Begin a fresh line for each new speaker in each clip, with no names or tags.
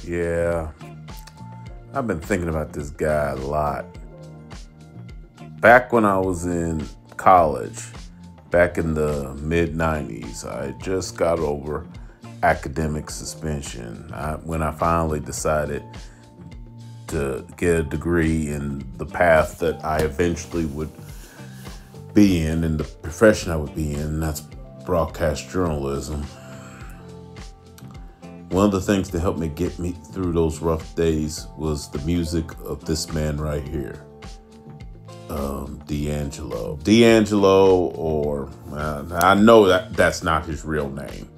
Yeah, I've been thinking about this guy a lot. Back when I was in college, back in the mid 90s, I just got over academic suspension. When I finally decided to get a degree in the path that I eventually would be in and the profession I would be in, and that's broadcast journalism. One of the things that helped me get me through those rough days was the music of this man right here, D'Angelo. D'Angelo, or I know that that's not his real name,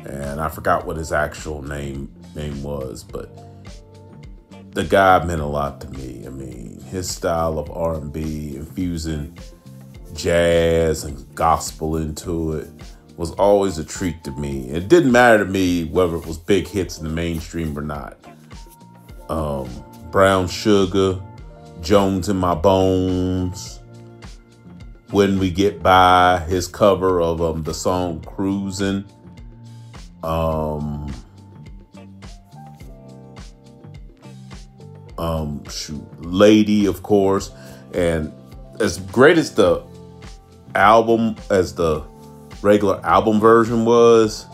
and I forgot what his actual name was, but the guy meant a lot to me. I mean, his style of R&B, infusing jazz and gospel into it, was always a treat to me. It didn't matter to me whether it was big hits in the mainstream or not. Brown Sugar, Jones in My Bones, When We Get By, his cover of the song Cruising. Lady, of course. And as great as the album, as the regular album version was,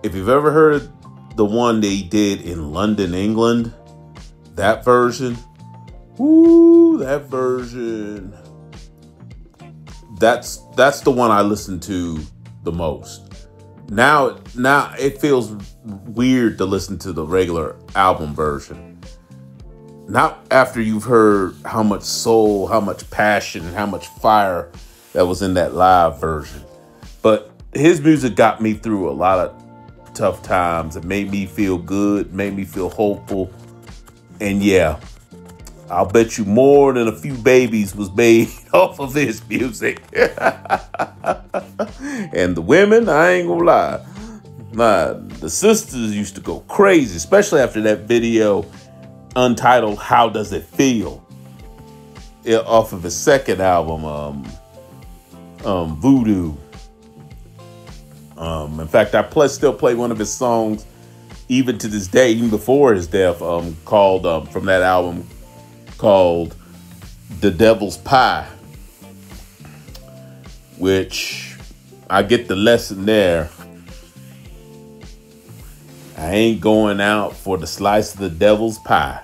if you've ever heard the one they did in London, England, that version, that version, that's the one I listen to the most. Now it feels weird to listen to the regular album version. Not after you've heard how much soul, how much passion, how much fire that was in that live version. But his music got me through a lot of tough times. It made me feel good, made me feel hopeful. And yeah, I'll bet you more than a few babies was made off of his music. And the women, I ain't gonna lie. Nah, the sisters used to go crazy, especially after that video untitled How Does It Feel? Off of his second album, Voodoo. In fact, I still play one of his songs even to this day, even before his death, called from that album, called The Devil's Pie, which I get the lesson there. I ain't going out for the slice of the devil's pie.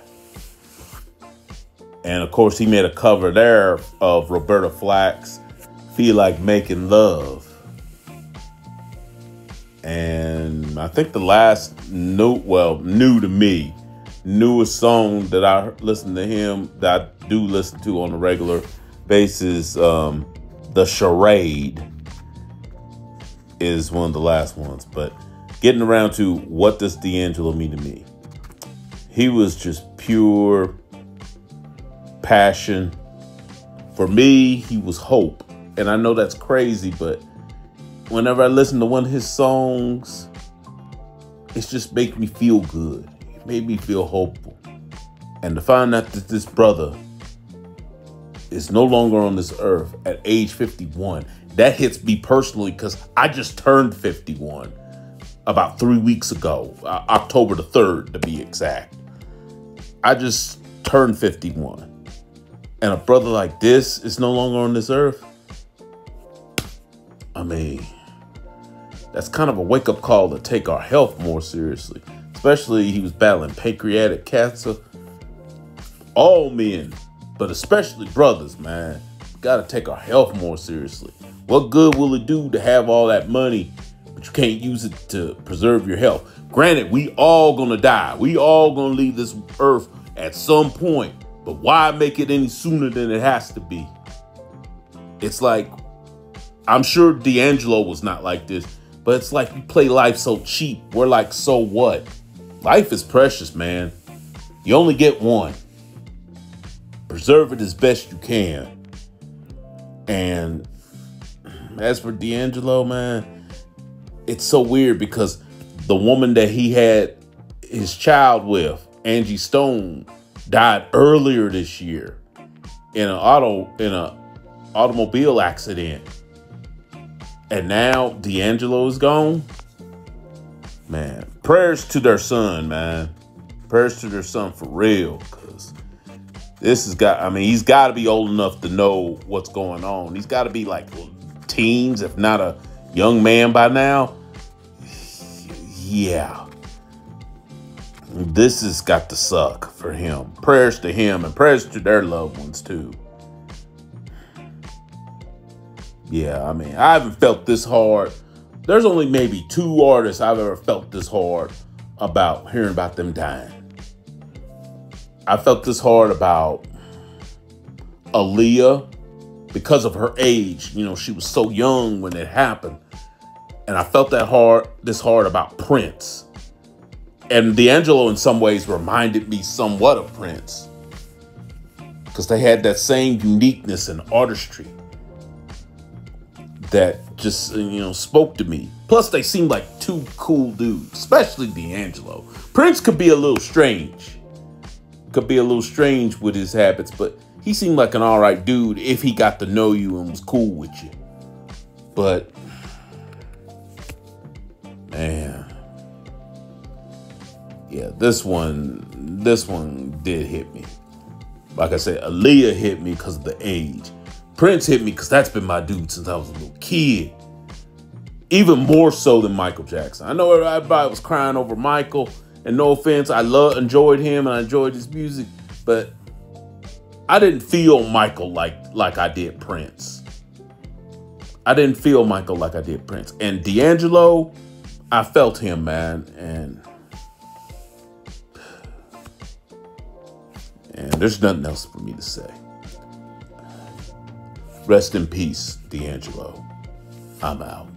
And of course, he made a cover there of Roberta Flack's Feel Like Making Love. And I think the last new to me, newest song that I listen to him, that I do listen to on a regular basis, The Charade, is one of the last ones. But getting around to what does D'Angelo mean to me? He was just pure passion. For me, he was hope. And I know that's crazy, but whenever I listen to one of his songs, it just makes me feel good. It made me feel hopeful. And to find out that this brother is no longer on this earth at age 51, that hits me personally because I just turned 51 about 3 weeks ago, October the 3rd to be exact. I just turned 51. And a brother like this is no longer on this earth. I mean, that's kind of a wake-up call to take our health more seriously. Especially he was battling pancreatic cancer. All men, but especially brothers, man, got to take our health more seriously. What good will it do to have all that money, but you can't use it to preserve your health? Granted, we all gonna die. We all gonna leave this earth at some point. But why make it any sooner than it has to be? It's like, I'm sure D'Angelo was not like this, but it's like we play life so cheap. We're like, so what? Life is precious, man. You only get one. Preserve it as best you can. And as for D'Angelo, man, it's so weird because the woman that he had his child with, Angie Stone, died earlier this year in an automobile accident. And now D'Angelo is gone. Man, prayers to their son, man. Prayers to their son for real, because this has got, I mean, he's got to be old enough to know what's going on. He's got to be like teens, if not a young man by now. Yeah. This has got to suck for him. Prayers to him and prayers to their loved ones too. Yeah, I mean, I haven't felt this hard. There's only maybe 2 artists I've ever felt this hard about hearing about them dying. I felt this hard about Aaliyah because of her age. You know, she was so young when it happened. And I felt this hard about Prince. And D'Angelo in some ways reminded me somewhat of Prince, because they had that same uniqueness and artistry that just, you know, spoke to me. Plus, they seemed like 2 cool dudes, especially D'Angelo. Prince could be a little strange. Could be a little strange with his habits, but he seemed like an all right dude if he got to know you and was cool with you. But, man. Yeah, this one did hit me. Like I said, Aaliyah hit me because of the age. Prince hit me because that's been my dude since I was a little kid. Even more so than Michael Jackson. I know everybody was crying over Michael, and no offense, I enjoyed him and I enjoyed his music, but I didn't feel Michael like I did Prince. I didn't feel Michael like I did Prince. And D'Angelo, I felt him, man, and there's nothing else for me to say. Rest in peace, D'Angelo. I'm out.